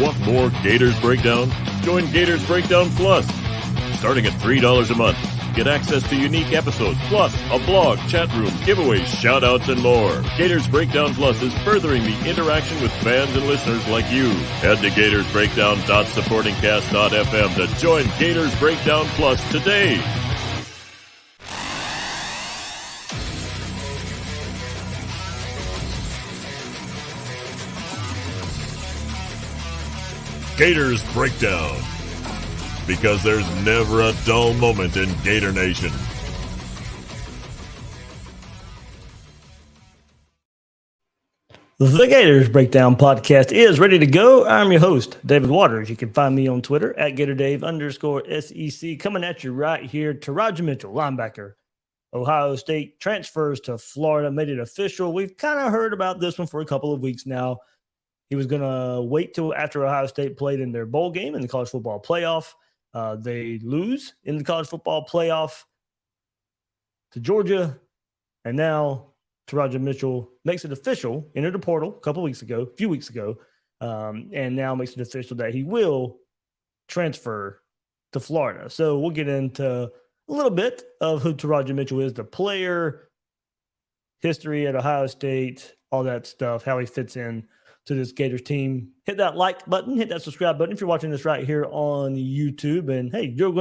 Want more Gators Breakdown? Join Gators Breakdown Plus. Starting at $3 a month, get access to unique episodes, plus a blog, chat room, giveaways, shout-outs, and more. Gators Breakdown Plus is furthering the interaction with fans and listeners like you. Head to gatorsbreakdown.supportingcast.fm to join Gators Breakdown Plus today. Gators Breakdown, because there's never a dull moment in Gator Nation. The Gators Breakdown podcast is ready to go. I'm your host, David Waters. You can find me on Twitter at GatorDave_SEC. Coming at you right here, Teradja Mitchell, linebacker, Ohio State, transfers to Florida, made it official. We've kind of heard about this one for a couple of weeks now. He was going to wait till after Ohio State played in their bowl game in the college football playoff. They lose in the college football playoff to Georgia. And now Teradja Mitchell makes it official, entered the portal a few weeks ago, and now makes it official that he will transfer to Florida. So we'll get into a little bit of who Teradja Mitchell is, the player, history at Ohio State, all that stuff, how he fits in to this Gators team. Hit that like button, hit that subscribe button if you're watching this right here on YouTube. And hey, go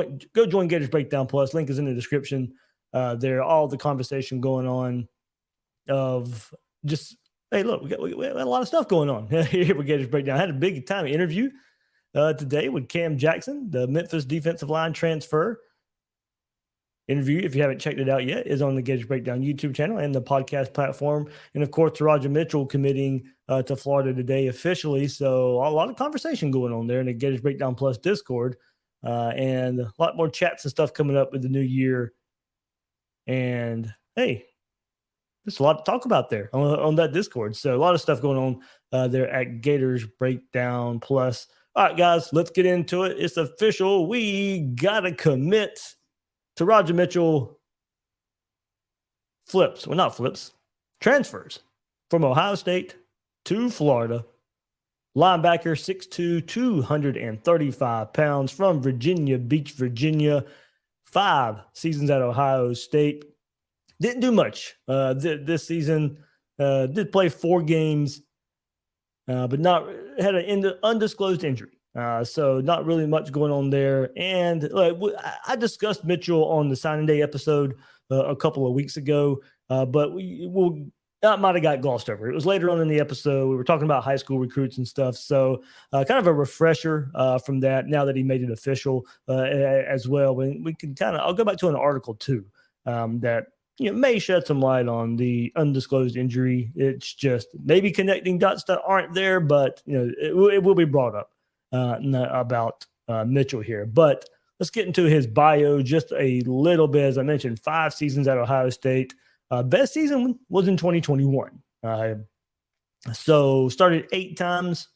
join Gators Breakdown Plus. Link is in the description. There, all the conversation going on of just, hey, look, we had a lot of stuff going on here with Gators Breakdown. I had a big time interview today with Cam Jackson, the Memphis defensive line transfer. Interview, if you haven't checked it out yet, is on the Gators Breakdown YouTube channel and the podcast platform. And, of course, Teradja Mitchell committing to Florida today officially. So a lot of conversation going on there in the Gators Breakdown Plus Discord. And a lot more chats and stuff coming up with the new year. And, hey, there's a lot to talk about there on that Discord. So a lot of stuff going on there at Gators Breakdown Plus. All right, guys, let's get into it. It's official. We got to commit. Teradja Mitchell transfers from Ohio State to Florida. Linebacker, 6'2", 235 pounds from Virginia Beach, Virginia. 5 seasons at Ohio State. Didn't do much this season. Did play 4 games, but had an undisclosed injury. So not really much going on there. And I discussed Mitchell on the signing day episode a couple of weeks ago, but that might have got glossed over. It was later on in the episode. We were talking about high school recruits and stuff. So kind of a refresher from that now that he made it official as well. And we can I'll go back to an article too that may shed some light on the undisclosed injury. It's just maybe connecting dots that aren't there, but it will be brought up about Mitchell here. But let's get into his bio just a little bit. As I mentioned, 5 seasons at Ohio State. Best season was in 2021. So started 8 times,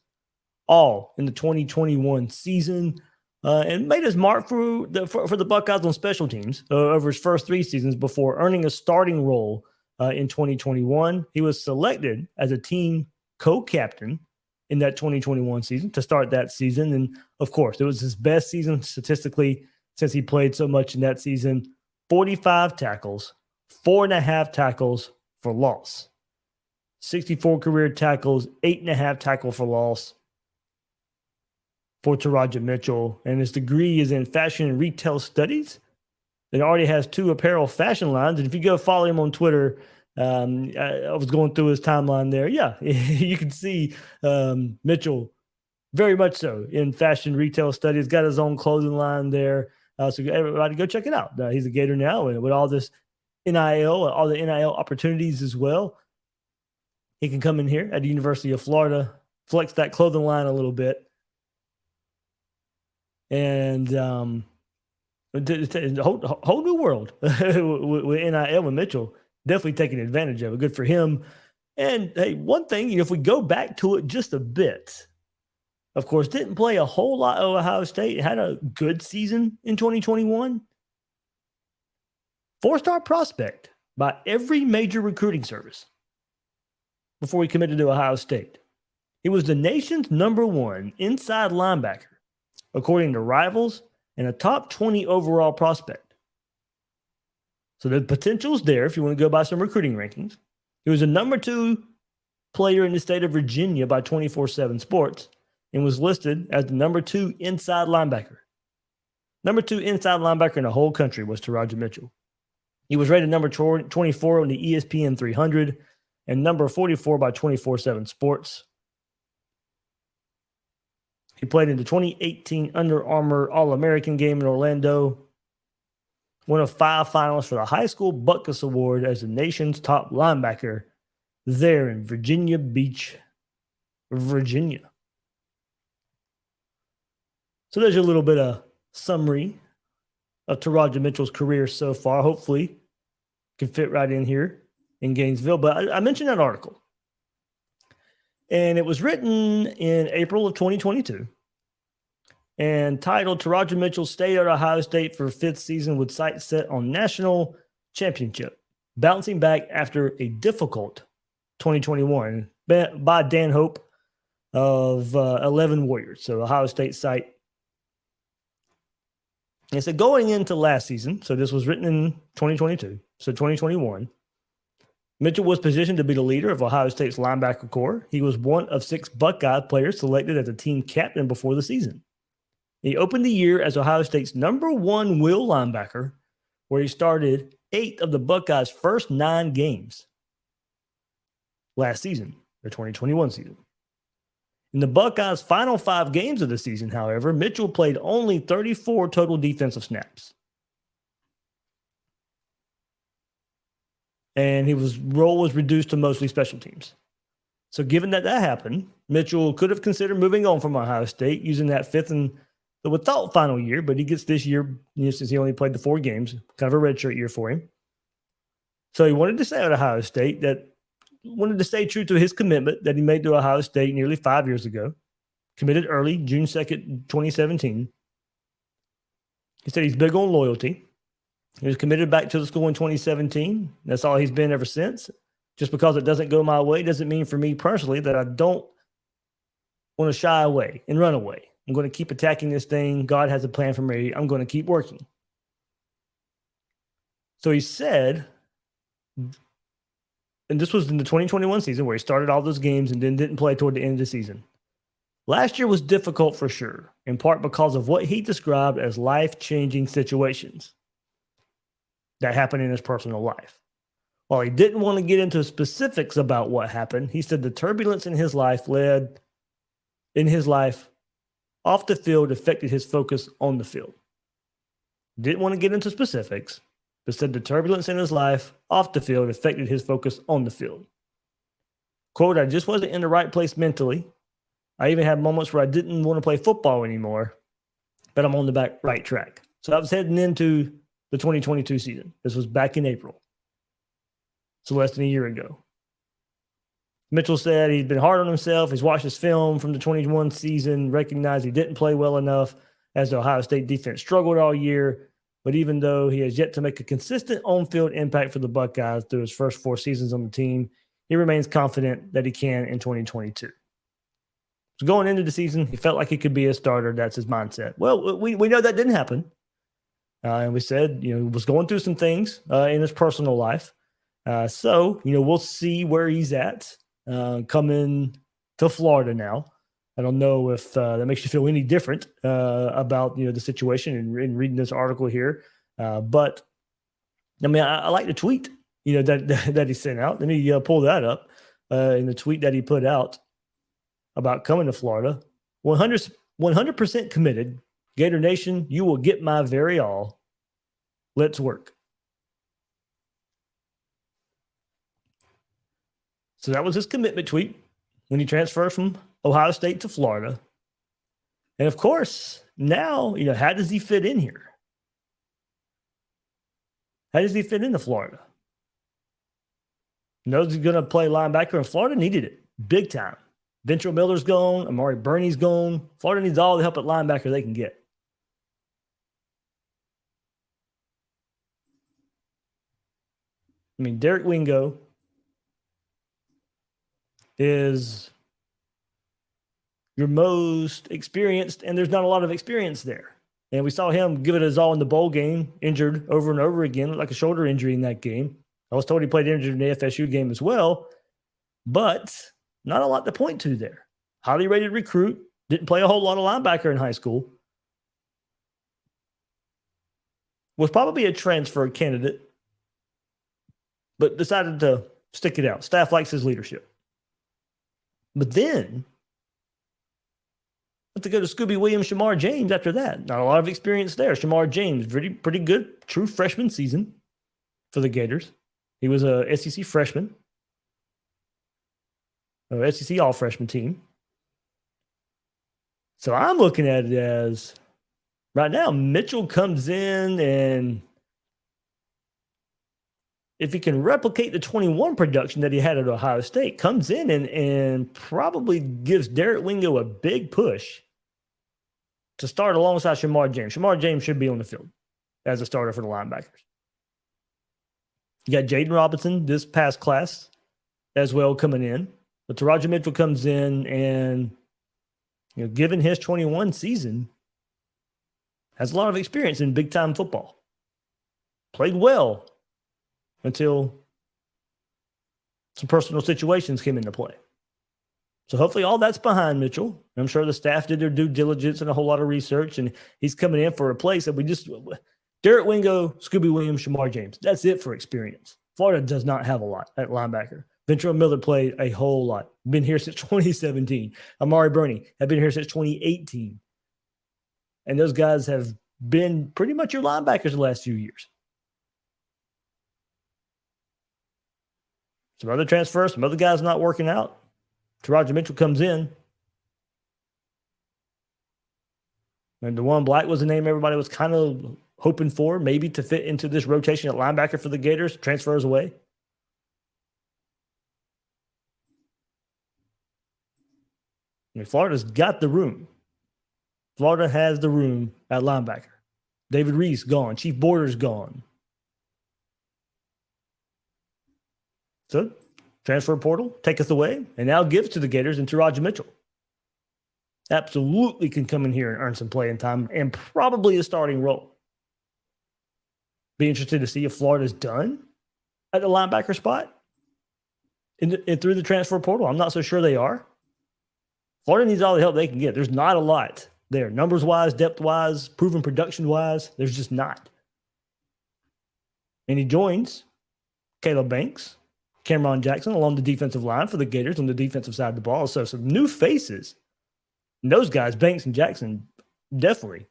all in the 2021 season, and made his mark for the Buckeyes on special teams over his first 3 seasons before earning a starting role in 2021. He was selected as a team co-captain in that 2021 season to start that season. And of course, it was his best season statistically since he played so much in that season. 45 tackles, 4.5 tackles for loss, 64 career tackles, 8.5 tackle for loss for Teradja Mitchell. And his degree is in fashion and retail studies. It already has 2 apparel fashion lines. And if you go follow him on Twitter, I was going through his timeline there. Yeah, you can see Mitchell very much so in fashion retail studies. Got his own clothing line there. So everybody go check it out. He's a Gator now, and with all this NIL, all the NIL opportunities as well, he can come in here at the University of Florida, flex that clothing line a little bit, and a whole new world with NIL with Mitchell. Definitely taking advantage of it. Good for him. And hey, one thing, if we go back to it just a bit, of course, didn't play a whole lot at Ohio State. Had a good season in 2021. 4-star prospect by every major recruiting service before he committed to Ohio State. He was the nation's #1 inside linebacker, according to Rivals, and a top 20 overall prospect. So the potential's there if you want to go by some recruiting rankings. He was the #2 player in the state of Virginia by 24/7 Sports and was listed as the #2 inside linebacker. #2 inside linebacker in the whole country was Teradja Mitchell. He was rated number 24 on the ESPN 300 and number 44 by 24/7 Sports. He played in the 2018 Under Armour All-American game in Orlando. One of 5 finalists for the High School Butkus Award as the nation's top linebacker there in Virginia Beach, Virginia. So there's a little bit of summary of Taradja Mitchell's career so far. Hopefully can fit right in here in Gainesville. But I mentioned that article. And it was written in April of 2022 and titled Taradja Mitchell stayed at Ohio State for 5th season with sights set on national championship, bouncing back after a difficult 2021 by Dan Hope of 11 Warriors. So Ohio State site. And so going into last season, so this was written in 2022, so 2021, Mitchell was positioned to be the leader of Ohio State's linebacker corps. He was one of 6 Buckeye players selected as the team captain before the season. He opened the year as Ohio State's #1 will linebacker, where he started 8 of the Buckeyes' first 9 games last season, the 2021 season. In the Buckeyes' final 5 games of the season, however, Mitchell played only 34 total defensive snaps. And his role was reduced to mostly special teams. So given that happened, Mitchell could have considered moving on from Ohio State using that 5th and the without final year, but he gets this year, since he only played the 4 games, kind of a redshirt year for him. So he wanted to stay at Ohio State, wanted to stay true to his commitment that he made to Ohio State nearly 5 years ago, committed early, June 2nd, 2017. He said he's big on loyalty. He was committed back to the school in 2017. That's all he's been ever since. Just because it doesn't go my way doesn't mean for me personally that I don't want to shy away and run away. I'm going to keep attacking this thing. God has a plan for me. I'm going to keep working. So he said, and this was in the 2021 season where he started all those games and then didn't play toward the end of the season. Last year was difficult for sure, in part because of what he described as life-changing situations that happened in his personal life. While he didn't want to get into specifics about what happened, he said the turbulence in his life off the field affected his focus on the field. Didn't want to get into specifics, but said the turbulence in his life off the field affected his focus on the field. Quote, I just wasn't in the right place mentally. I even had moments where I didn't want to play football anymore, but I'm on the right track. So I was heading into the 2022 season. This was back in April. So less than a year ago. Mitchell said he'd been hard on himself. He's watched his film from the 21 season, recognized he didn't play well enough as the Ohio State defense struggled all year. But even though he has yet to make a consistent on-field impact for the Buckeyes through his first 4 seasons on the team, he remains confident that he can in 2022. So going into the season, he felt like he could be a starter. That's his mindset. Well, we know that didn't happen. And we said, he was going through some things in his personal life. So we'll see where he's at coming to Florida now. I don't know if that makes you feel any different about, the situation and reading this article here. But I mean, I like the tweet, that he sent out. Let me pull that up in the tweet that he put out about coming to Florida. 100% committed. Gator Nation, you will get my very all. Let's work. So that was his commitment tweet when he transferred from Ohio State to Florida. And of course, now, how does he fit in here? How does he fit into Florida? Knows he's going to play linebacker, and Florida needed it big time. Ventrell Miller's gone. Amari Burney's gone. Florida needs all the help at linebacker they can get. I mean, Derek Wingo is your most experienced, and there's not a lot of experience there. And we saw him give it his all in the bowl game, injured over and over again, like a shoulder injury in that game. I was told he played injured in the FSU game as well, but not a lot to point to there. Highly rated recruit, didn't play a whole lot of linebacker in high school. Was probably a transfer candidate, but decided to stick it out. Staff likes his leadership. But then, have to go to Scooby Williams, Shamar James after that. Not a lot of experience there. Shamar James, pretty good, true freshman season for the Gators. He was a SEC freshman, or SEC all-freshman team. So I'm looking at it as, right now, Mitchell comes in, and if he can replicate the 21 production that he had at Ohio State, comes in and probably gives Derek Wingo a big push to start alongside Shamar James. Shamar James should be on the field as a starter for the linebackers. You got Jaden Robinson, this past class, as well, coming in. But Teradja Mitchell comes in and, given his 21 season, has a lot of experience in big-time football. Played well until some personal situations came into play. So hopefully all that's behind Mitchell. I'm sure the staff did their due diligence and a whole lot of research, and he's coming in for a place that we just – Derek Wingo, Scooby Williams, Shamar James. That's it for experience. Florida does not have a lot at linebacker. Ventrell Miller played a whole lot. Been here since 2017. Amari Burney have been here since 2018. And those guys have been pretty much your linebackers the last few years. Some other transfers, some other guys not working out. Teradja Mitchell comes in. And DeJuan Black was the name everybody was kind of hoping for, maybe to fit into this rotation at linebacker for the Gators. Transfers away. Florida's got the room. Florida has the room at linebacker. David Reese gone. Chief Borders gone. So, transfer portal, take us away, and now gives to the Gators and Teradja Mitchell. Absolutely can come in here and earn some playing time and probably a starting role. Be interested to see if Florida's done at the linebacker spot through the transfer portal. I'm not so sure they are. Florida needs all the help they can get. There's not a lot there. Numbers-wise, depth-wise, proven production-wise, there's just not. And he joins Caleb Banks, Cameron Jackson along the defensive line for the Gators on the defensive side of the ball. So some new faces. And those guys, Banks and Jackson, definitely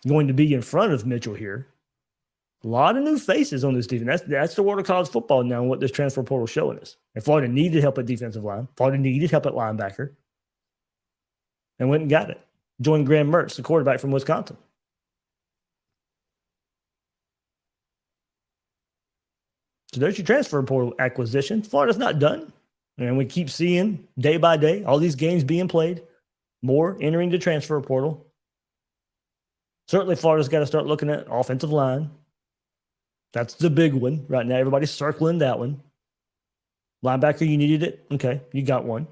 going to be in front of Mitchell here. A lot of new faces on this defense. That's the world of college football now and what this transfer portal is showing us. And Florida needed help at defensive line. Florida needed help at linebacker. And went and got it. Joined Graham Mertz, the quarterback from Wisconsin. So there's your transfer portal acquisition. Florida's not done. And we keep seeing day by day all these games being played. More entering the transfer portal. Certainly Florida's got to start looking at offensive line. That's the big one right now. Everybody's circling that one. Linebacker, you needed it. Okay, you got one.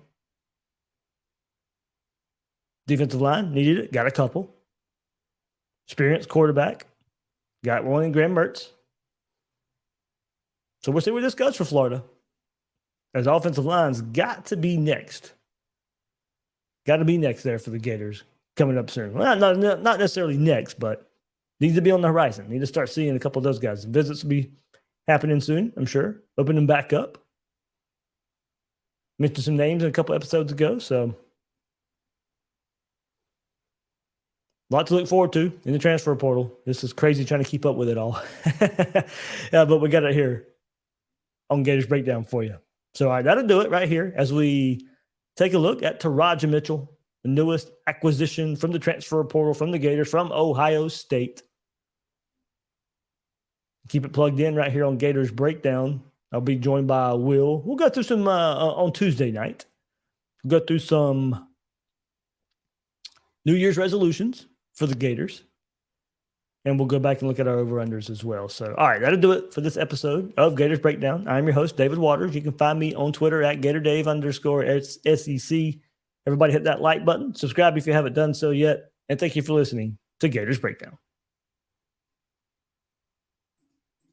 Defensive line, needed it. Got a couple. Experienced quarterback. Got one in Graham Mertz. So we'll see where this goes for Florida. As offensive line's got to be next. Got to be next there for the Gators coming up soon. Well, not necessarily next, but needs to be on the horizon. Need to start seeing a couple of those guys. Visits will be happening soon, I'm sure. Open them back up. Mentioned some names a couple episodes ago, so a lot to look forward to in the transfer portal. This is crazy trying to keep up with it all. Yeah, but we got it here on Gators Breakdown for you. So, all right, that'll do it right here as we take a look at Teradja Mitchell, the newest acquisition from the transfer portal from the Gators from Ohio State. Keep it plugged in right here on Gators Breakdown. I'll be joined by Will. We'll go through some on Tuesday night. We'll go through some New Year's resolutions for the Gators. And we'll go back and look at our over-unders as well. So, all right, that'll do it for this episode of Gators Breakdown. I'm your host, David Waters. You can find me on Twitter at GatorDave_SEC. Everybody hit that like button, subscribe if you haven't done so yet, and thank you for listening to Gators Breakdown.